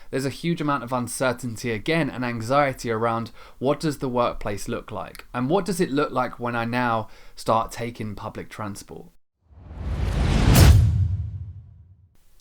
there's a huge amount of uncertainty again and anxiety around what does the workplace look like? And what does it look like when I now start taking public transport?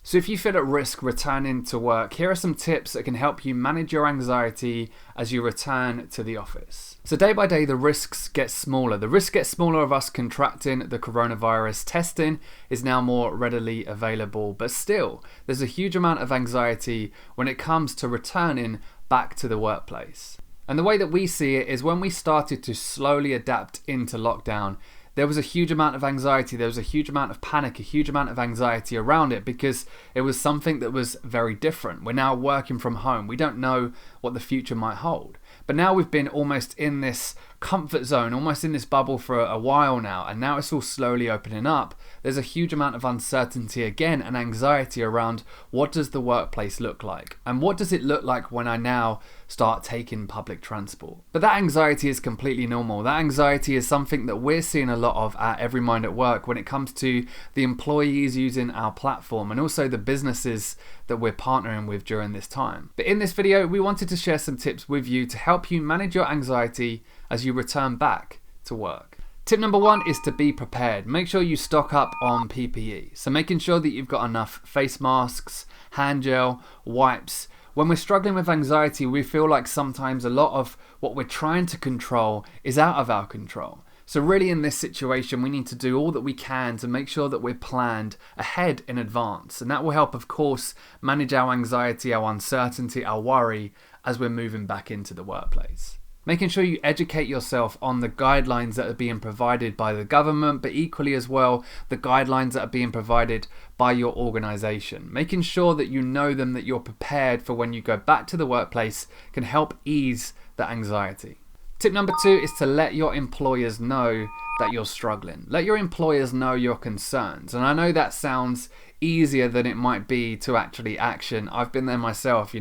So if you feel at risk returning to work, here are some tips that can help you manage your anxiety as you return to the office. So day by day, the risks get smaller. The risk gets smaller of us contracting the coronavirus. Testing is now more readily available, but still, there's a huge amount of anxiety when it comes to returning back to the workplace. And the way that we see it is when we started to slowly adapt into lockdown, there was a huge amount of anxiety, there was a huge amount of panic, a huge amount of anxiety around it because it was something that was very different. We're now working from home. We don't know what the future might hold. But now we've been almost in this comfort zone, almost in this bubble for a while now, and now it's all slowly opening up. There's a huge amount of uncertainty again and anxiety around what does the workplace look like? And what does it look like when I now start taking public transport? But that anxiety is completely normal. That anxiety is something that we're seeing a lot of at Every Mind at Work when it comes to the employees using our platform and also the businesses that we're partnering with during this time. But in this video, we wanted to share some tips with you to help you manage your anxiety as you return back to work. Tip number 1 is to be prepared. Make sure you stock up on PPE. So making sure that you've got enough face masks, hand gel, wipes. When we're struggling with anxiety, we feel like sometimes a lot of what we're trying to control is out of our control. So really in this situation, we need to do all that we can to make sure that we're planned ahead in advance. And that will help, of course, manage our anxiety, our uncertainty, our worry as we're moving back into the workplace. Making sure you educate yourself on the guidelines that are being provided by the government, but equally as well, the guidelines that are being provided by your organization. Making sure that you know them, that you're prepared for when you go back to the workplace can help ease the anxiety. Tip number 2 is to let your employers know that you're struggling. Let your employers know your concerns. And I know that sounds easier than it might be to actually action. I've been there myself,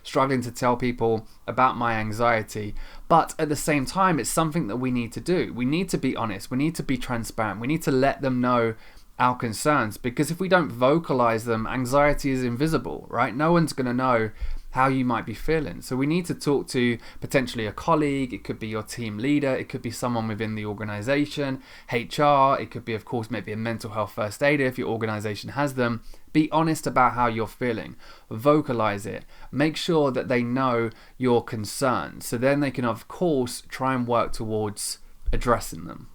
struggling to tell people about my anxiety. But at the same time, it's something that we need to do. We need to be honest. We need to be transparent. We need to let them know our concerns, because if we don't vocalize them, anxiety is invisible, right? No one's going to know how you might be feeling. So we need to talk to potentially a colleague, it could be your team leader, it could be someone within the organization, HR, it could be, of course, maybe a mental health first aider if your organization has them. Be honest about how you're feeling, vocalize it, make sure that they know your concerns, so then they can, of course, try and work towards addressing them.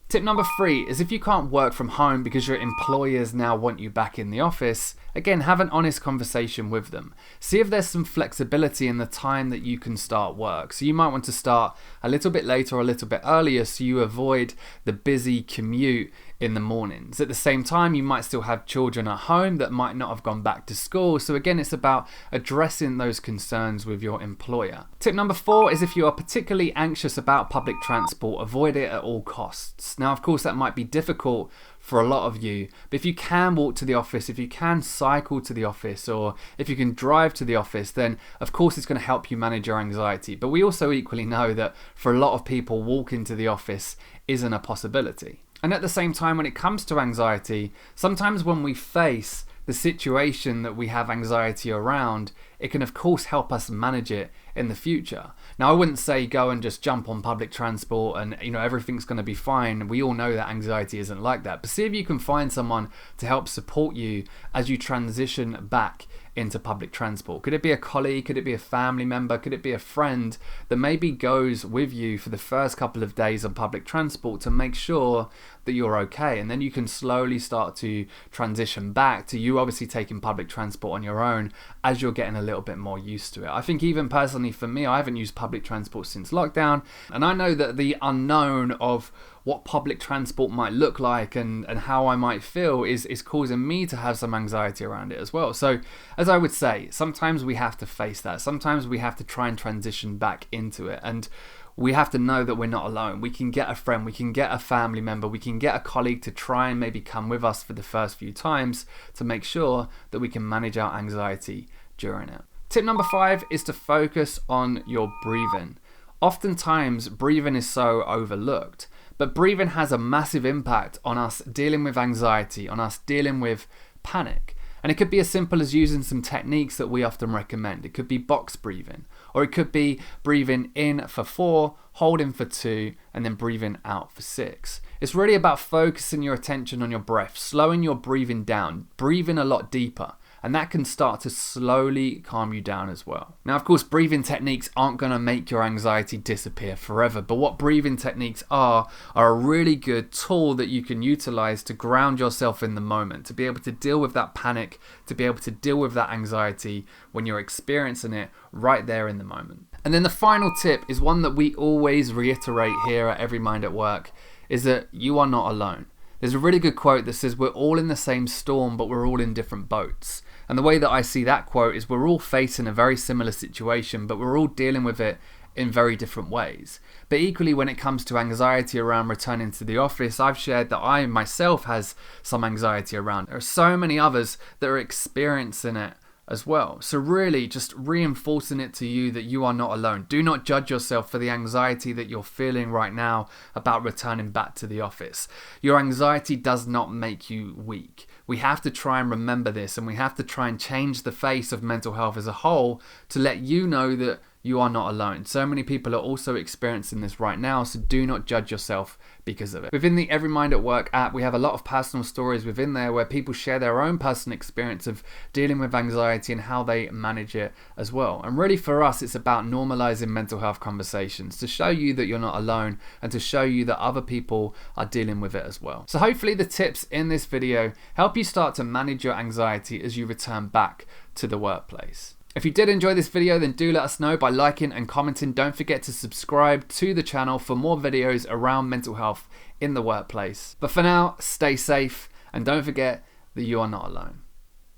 Tip number 3 is if you can't work from home because your employers now want you back in the office, again, have an honest conversation with them. See if there's some flexibility in the time that you can start work. So you might want to start a little bit later or a little bit earlier so you avoid the busy commute in the mornings. At the same time, you might still have children at home that might not have gone back to school. So again, it's about addressing those concerns with your employer. Tip number 4 is if you are particularly anxious about public transport, avoid it at all costs. Now, of course, that might be difficult for a lot of you, but if you can walk to the office, if you can cycle to the office, or if you can drive to the office, then of course it's going to help you manage your anxiety. But we also equally know that for a lot of people, walking to the office isn't a possibility. And at the same time, when it comes to anxiety, sometimes when we face the situation that we have anxiety around, it can of course help us manage it in the future. Now, I wouldn't say go and just jump on public transport and everything's going to be fine. We all know that anxiety isn't like that. But see if you can find someone to help support you as you transition back into public transport. Could it be a colleague? Could it be a family member? Could it be a friend that maybe goes with you for the first couple of days on public transport to make sure that you're okay? And then you can slowly start to transition back to you obviously taking public transport on your own as you're getting a little bit more used to it. I think even personally for me, I haven't used public transport since lockdown, and I know that the unknown of what public transport might look like and how I might feel is causing me to have some anxiety around it as well. So as I would say, sometimes we have to face that. Sometimes we have to try and transition back into it. And we have to know that we're not alone. We can get a friend, we can get a family member, we can get a colleague to try and maybe come with us for the first few times to make sure that we can manage our anxiety during it. Tip number 5 is to focus on your breathing. Oftentimes, breathing is so overlooked. But breathing has a massive impact on us dealing with anxiety, on us dealing with panic. And it could be as simple as using some techniques that we often recommend. It could be box breathing, or it could be breathing in for 4, holding for 2, and then breathing out for 6. It's really about focusing your attention on your breath, slowing your breathing down, breathing a lot deeper. And that can start to slowly calm you down as well. Now, of course, breathing techniques aren't going to make your anxiety disappear forever, but what breathing techniques are a really good tool that you can utilize to ground yourself in the moment, to be able to deal with that panic, to be able to deal with that anxiety when you're experiencing it right there in the moment. And then the final tip is one that we always reiterate here at Every Mind at Work, is that you are not alone. There's a really good quote that says we're all in the same storm, but we're all in different boats. And the way that I see that quote is we're all facing a very similar situation, but we're all dealing with it in very different ways. But equally, when it comes to anxiety around returning to the office, I've shared that I myself has some anxiety around. There are so many others that are experiencing it as well. So really just reinforcing it to you that you are not alone. Do not judge yourself for the anxiety that you're feeling right now about returning back to the office. Your anxiety does not make you weak. We have to try and remember this, and we have to try and change the face of mental health as a whole to let you know that you are not alone. So many people are also experiencing this right now, so do not judge yourself because of it. Within the Every Mind at Work app, we have a lot of personal stories within there where people share their own personal experience of dealing with anxiety and how they manage it as well. And really for us, it's about normalizing mental health conversations to show you that you're not alone and to show you that other people are dealing with it as well. So hopefully the tips in this video help you start to manage your anxiety as you return back to the workplace. If you did enjoy this video, then do let us know by liking and commenting. Don't forget to subscribe to the channel for more videos around mental health in the workplace. But for now, stay safe and don't forget that you are not alone.